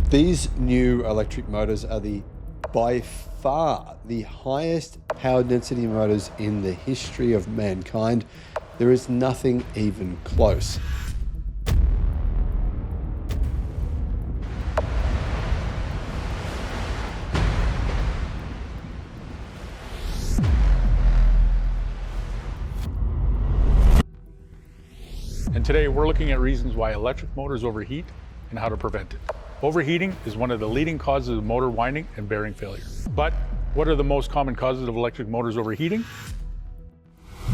These new electric motors are by far the highest power density motors in the history of mankind. There is nothing even close. And today we're looking at reasons why electric motors overheat and how to prevent it. Overheating is one of the leading causes of motor winding and bearing failure. But what are the most common causes of electric motors overheating?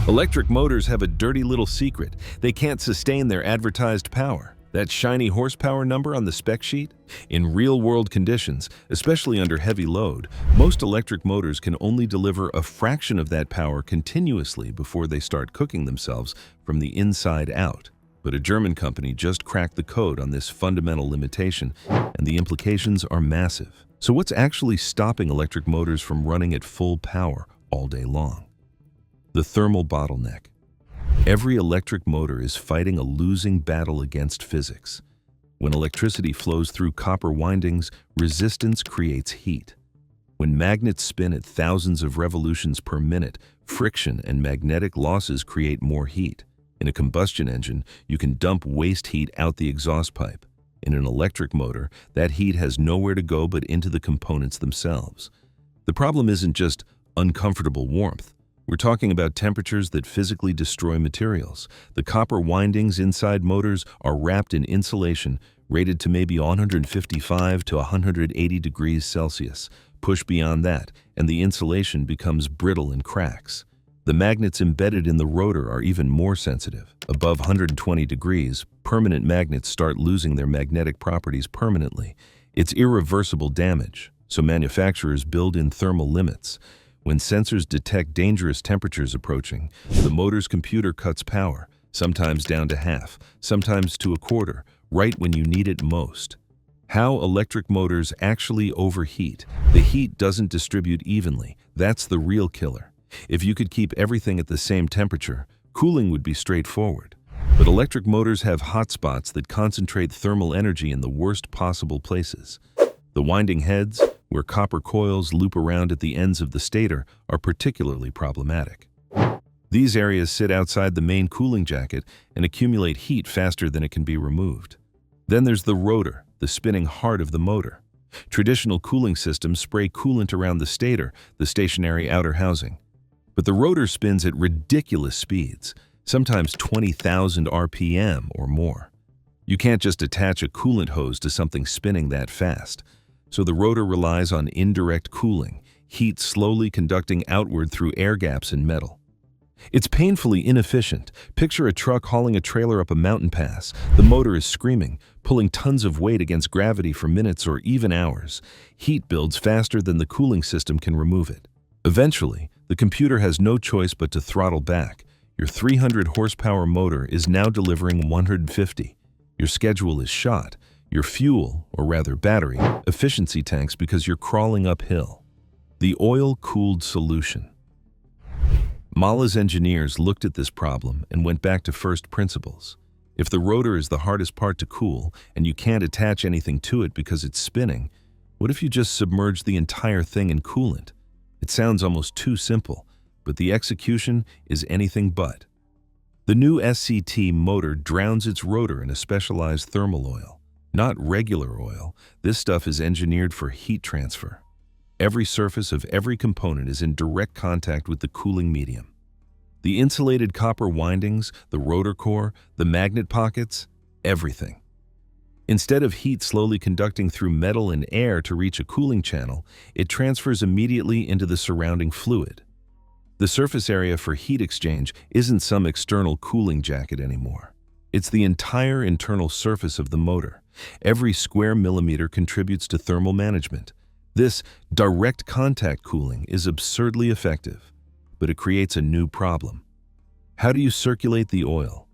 Electric motors have a dirty little secret. They can't sustain their advertised power. That shiny horsepower number on the spec sheet? In real-world conditions, especially under heavy load, most electric motors can only deliver a fraction of that power continuously before they start cooking themselves from the inside out. But a German company just cracked the code on this fundamental limitation, and the implications are massive. So what's actually stopping electric motors from running at full power all day long? The thermal bottleneck. Every electric motor is fighting a losing battle against physics. When electricity flows through copper windings, resistance creates heat. When magnets spin at thousands of revolutions per minute, friction and magnetic losses create more heat. In a combustion engine, you can dump waste heat out the exhaust pipe. In an electric motor, that heat has nowhere to go but into the components themselves. The problem isn't just uncomfortable warmth. We're talking about temperatures that physically destroy materials. The copper windings inside motors are wrapped in insulation rated to maybe 155 to 180 degrees Celsius. Push beyond that, and the insulation becomes brittle and cracks. The magnets embedded in the rotor are even more sensitive. Above 120 degrees, permanent magnets start losing their magnetic properties permanently. It's irreversible damage, so manufacturers build in thermal limits. When sensors detect dangerous temperatures approaching, the motor's computer cuts power, sometimes down to half, sometimes to a quarter, right when you need it most. How electric motors actually overheat. The heat doesn't distribute evenly. That's the real killer. If you could keep everything at the same temperature, cooling would be straightforward. But electric motors have hotspots that concentrate thermal energy in the worst possible places. The winding heads, where copper coils loop around at the ends of the stator, are particularly problematic. These areas sit outside the main cooling jacket and accumulate heat faster than it can be removed. Then there's the rotor, the spinning heart of the motor. Traditional cooling systems spray coolant around the stator, the stationary outer housing. But the rotor spins at ridiculous speeds, sometimes 20,000 RPM or more. You can't just attach a coolant hose to something spinning that fast. So the rotor relies on indirect cooling, heat slowly conducting outward through air gaps in metal. It's painfully inefficient. Picture a truck hauling a trailer up a mountain pass. The motor is screaming, pulling tons of weight against gravity for minutes or even hours. Heat builds faster than the cooling system can remove it. Eventually, the computer has no choice but to throttle back. Your 300 horsepower motor is now delivering 150. Your schedule is shot. Your fuel, or rather battery, efficiency tanks because you're crawling uphill. The oil-cooled solution. Mahle's engineers looked at this problem and went back to first principles. If the rotor is the hardest part to cool and you can't attach anything to it because it's spinning, what if you just submerge the entire thing in coolant? It sounds almost too simple, but the execution is anything but. The new SCT motor drowns its rotor in a specialized thermal oil. Not regular oil, this stuff is engineered for heat transfer. Every surface of every component is in direct contact with the cooling medium. The insulated copper windings, the rotor core, the magnet pockets, everything. Instead of heat slowly conducting through metal and air to reach a cooling channel, it transfers immediately into the surrounding fluid. The surface area for heat exchange isn't some external cooling jacket anymore. It's the entire internal surface of the motor. Every square millimeter contributes to thermal management. This direct contact cooling is absurdly effective, but it creates a new problem. How do you circulate the oil?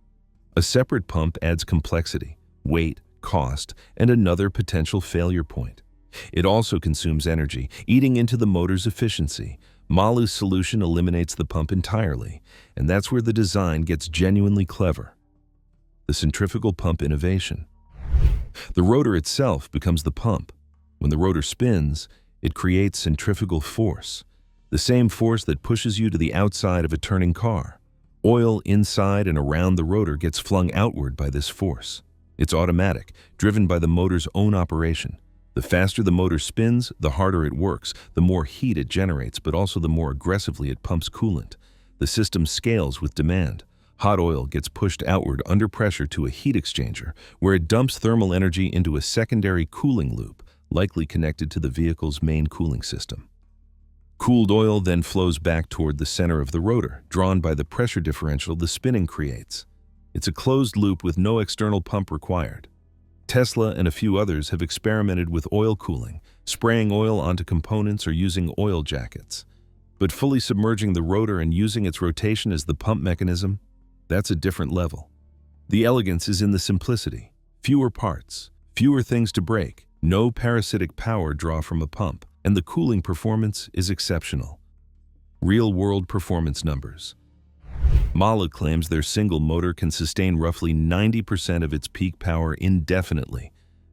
A separate pump adds complexity, weight, cost, and another potential failure point. It also consumes energy, eating into the motor's efficiency. Mahle's solution eliminates the pump entirely, and that's where the design gets genuinely clever. The centrifugal pump innovation. The rotor itself becomes the pump. When the rotor spins, it creates centrifugal force, the same force that pushes you to the outside of a turning car. Oil inside and around the rotor gets flung outward by this force. It's automatic, driven by the motor's own operation. The faster the motor spins, the harder it works, the more heat it generates, but also the more aggressively it pumps coolant. The system scales with demand. Hot oil gets pushed outward under pressure to a heat exchanger, where it dumps thermal energy into a secondary cooling loop, likely connected to the vehicle's main cooling system. Cooled oil then flows back toward the center of the rotor, drawn by the pressure differential the spinning creates. It's a closed loop with no external pump required. Tesla and a few others have experimented with oil cooling, spraying oil onto components or using oil jackets. But fully submerging the rotor and using its rotation as the pump mechanism, that's a different level. The elegance is in the simplicity. Fewer parts, fewer things to break, no parasitic power draw from a pump, and the cooling performance is exceptional. Real-world performance numbers. MAHLE claims their single motor can sustain roughly 90% of its peak power indefinitely,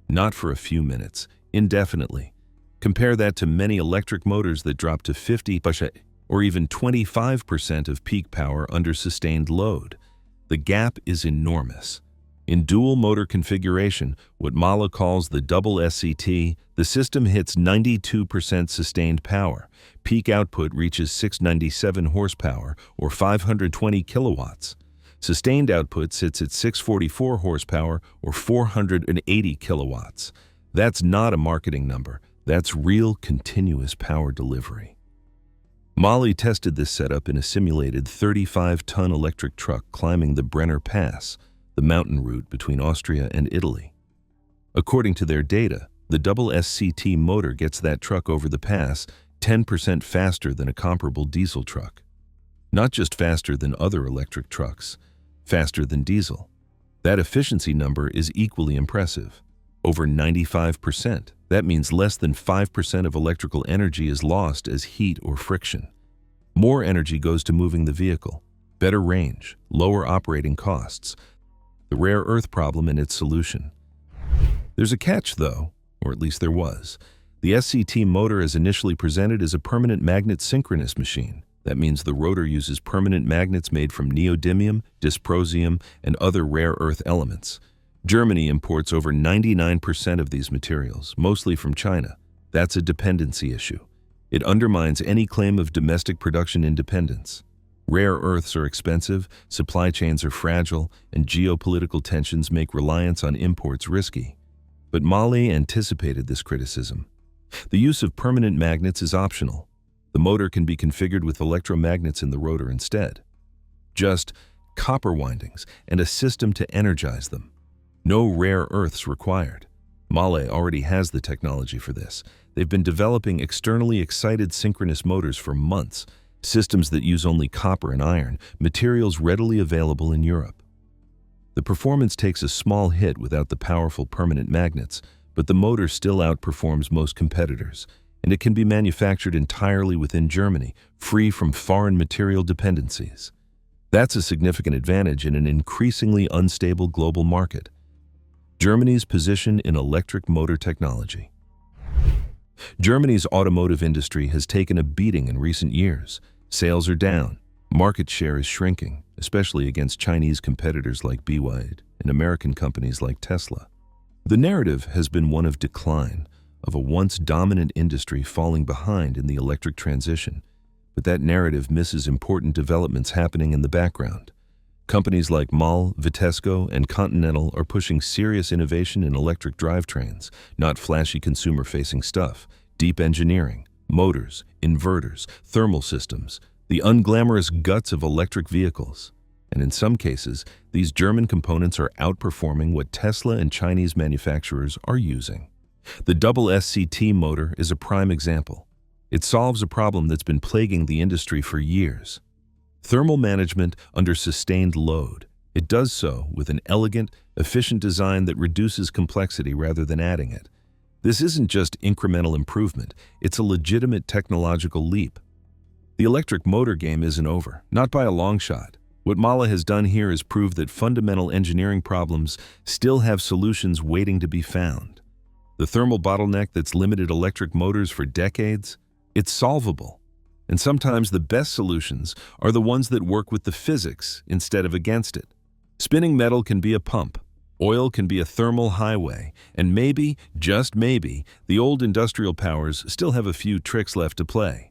not for a few minutes, indefinitely. Compare that to many electric motors that drop to 50% or even 25% of peak power under sustained load. The gap is enormous. In dual motor configuration, what MAHLE calls the double SCT, the system hits 92% sustained power. Peak output reaches 697 horsepower or 520 kilowatts. Sustained output sits at 644 horsepower or 480 kilowatts. That's not a marketing number. That's real continuous power delivery. MAHLE tested this setup in a simulated 35-ton electric truck climbing the Brenner Pass, the mountain route between Austria and Italy. According to their data, the double SCT motor gets that truck over the pass 10% faster than a comparable diesel truck. Not just faster than other electric trucks, faster than diesel. That efficiency number is equally impressive. Over 95%. That means less than 5% of electrical energy is lost as heat or friction. More energy goes to moving the vehicle. Better range, lower operating costs. The rare earth problem and its solution. There's a catch, though, or at least there was. The SCT motor is initially presented as a permanent magnet synchronous machine. That means the rotor uses permanent magnets made from neodymium, dysprosium, and other rare earth elements. Germany imports over 99% of these materials, mostly from China. That's a dependency issue. It undermines any claim of domestic production independence. Rare earths are expensive, supply chains are fragile, and geopolitical tensions make reliance on imports risky. But MAHLE anticipated this criticism. The use of permanent magnets is optional. The motor can be configured with electromagnets in the rotor instead. Just copper windings and a system to energize them. No rare earths required. MAHLE already has the technology for this. They've been developing externally excited synchronous motors for months, systems that use only copper and iron, materials readily available in Europe. The performance takes a small hit without the powerful permanent magnets, but the motor still outperforms most competitors, and it can be manufactured entirely within Germany, free from foreign material dependencies. That's a significant advantage in an increasingly unstable global market. Germany's position in electric motor technology. Germany's automotive industry has taken a beating in recent years. Sales are down. Market share is shrinking, especially against Chinese competitors like BYD and American companies like Tesla. The narrative has been one of decline, of a once dominant industry falling behind in the electric transition. But that narrative misses important developments happening in the background. Companies like MAHLE, Vitesco, and Continental are pushing serious innovation in electric drivetrains, not flashy consumer-facing stuff, deep engineering, motors, inverters, thermal systems, the unglamorous guts of electric vehicles. And in some cases, these German components are outperforming what Tesla and Chinese manufacturers are using. The double SCT motor is a prime example. It solves a problem that's been plaguing the industry for years. Thermal management under sustained load. It does so with an elegant, efficient design that reduces complexity rather than adding it. This isn't just incremental improvement, it's a legitimate technological leap. The electric motor game isn't over, not by a long shot. What Mala has done here is prove that fundamental engineering problems still have solutions waiting to be found. The thermal bottleneck that's limited electric motors for decades, it's solvable. And sometimes the best solutions are the ones that work with the physics instead of against it. Spinning metal can be a pump, oil can be a thermal highway, and maybe, just maybe, the old industrial powers still have a few tricks left to play.